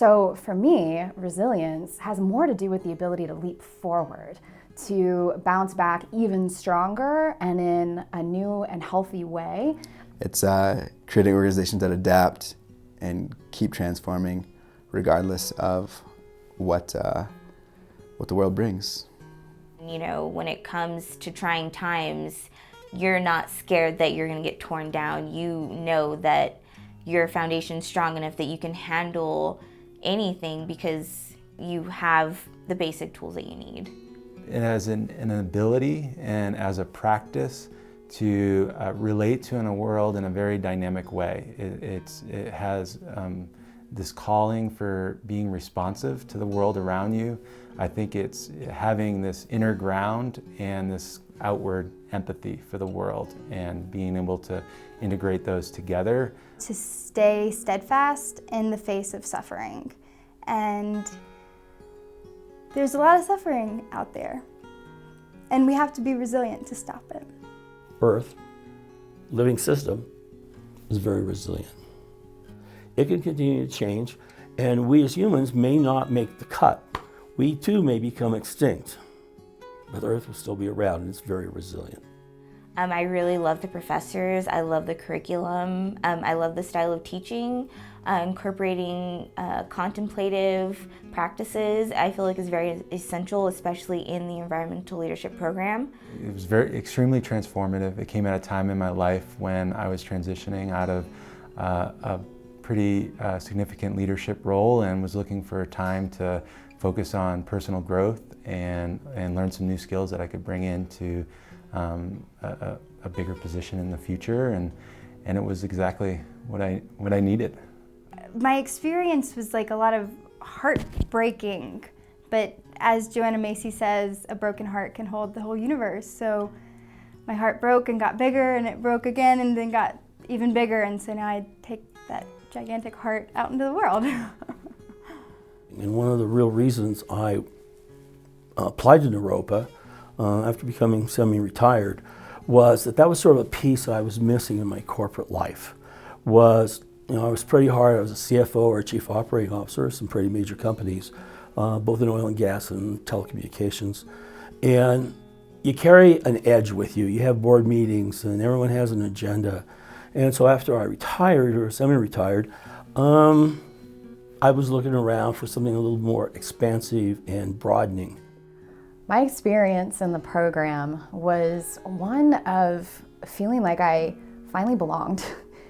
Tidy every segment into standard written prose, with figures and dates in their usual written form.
So for me, resilience has more to do with the ability to leap forward, to bounce back even stronger and in a new and healthy way. It's creating organizations that adapt and keep transforming regardless of what the world brings. You know, when it comes to trying times, you're not scared that you're going to get torn down. You know that your foundation's strong enough that you can handle anything because you have the basic tools that you need. It has an ability and as a practice to relate to in a world in a very dynamic way. It has this calling for being responsive to the world around you. I think it's having this inner ground and this outward empathy for the world and being able to integrate those together. To stay steadfast in the face of suffering. And there's a lot of suffering out there. And we have to be resilient to stop it. Earth, living system, is very resilient. It can continue to change, and we as humans may not make the cut. We too may become extinct, but Earth will still be around and it's very resilient. I really love the professors, I love the curriculum, I love the style of teaching, incorporating contemplative practices I feel like is very essential, especially in the environmental leadership program. It was extremely transformative. It came at a time in my life when I was transitioning out of a pretty significant leadership role and was looking for a time to focus on personal growth and learn some new skills that I could bring into a bigger position in the future, and it was exactly what I needed. My experience was like a lot of heartbreaking, but as Joanna Macy says, a broken heart can hold the whole universe. So my heart broke and got bigger, and it broke again and then got even bigger, and so now I take that gigantic heart out into the world. And one of the real reasons I applied to Naropa after becoming semi-retired was that was sort of a piece I was missing in my corporate life. I was pretty hard. I was a CFO or a chief operating officer of some pretty major companies, both in oil and gas and telecommunications. And you carry an edge with you. You have board meetings and everyone has an agenda. And so after I retired or semi-retired, I was looking around for something a little more expansive and broadening. My experience in the program was one of feeling like I finally belonged.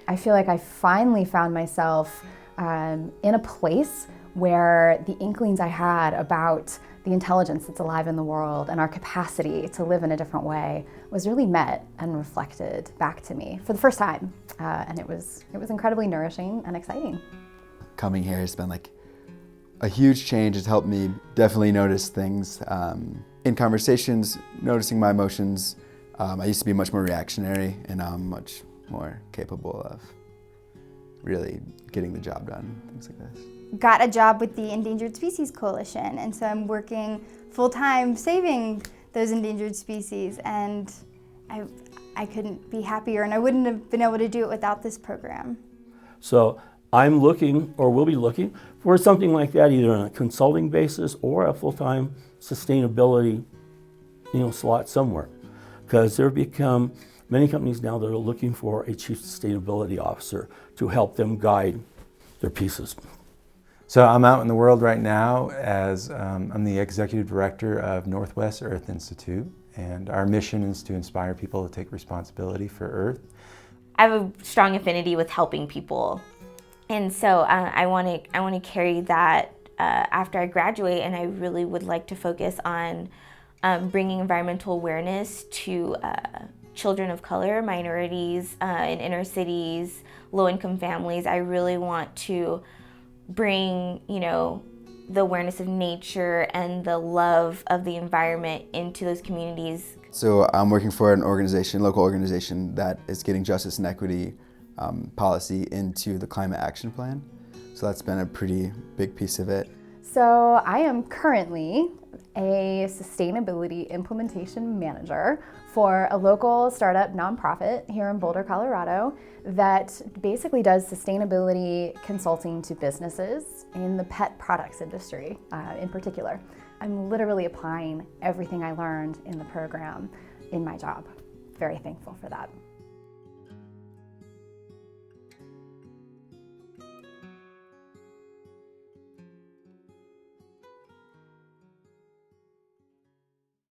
I feel like I finally found myself in a place where the inklings I had about the intelligence that's alive in the world and our capacity to live in a different way was really met and reflected back to me for the first time. And it was incredibly nourishing and exciting. Coming here has been like a huge change. It's helped me definitely notice things in conversations, noticing my emotions. I used to be much more reactionary, and now I'm much more capable of really getting the job done, things like this. Got a job with the Endangered Species Coalition, and so I'm working full-time saving those endangered species, and I couldn't be happier, and I wouldn't have been able to do it without this program. So I'm looking, or will be looking, for something like that, either on a consulting basis or a full-time sustainability slot somewhere. Because there have become many companies now that are looking for a chief sustainability officer to help them guide their pieces. So I'm out in the world right now as I'm the executive director of Northwest Earth Institute, and our mission is to inspire people to take responsibility for Earth. I have a strong affinity with helping people, and so I want to carry that after I graduate, and I really would like to focus on bringing environmental awareness to children of color, minorities, in inner cities, low-income families. I really want to bring, the awareness of nature and the love of the environment into those communities. So I'm working for an organization, local organization, that is getting justice and equity policy into the climate action plan. So that's been a pretty big piece of it. So I am currently a sustainability implementation manager for a local startup nonprofit here in Boulder, Colorado, that basically does sustainability consulting to businesses in the pet products industry in particular. I'm literally applying everything I learned in the program in my job. Very thankful for that.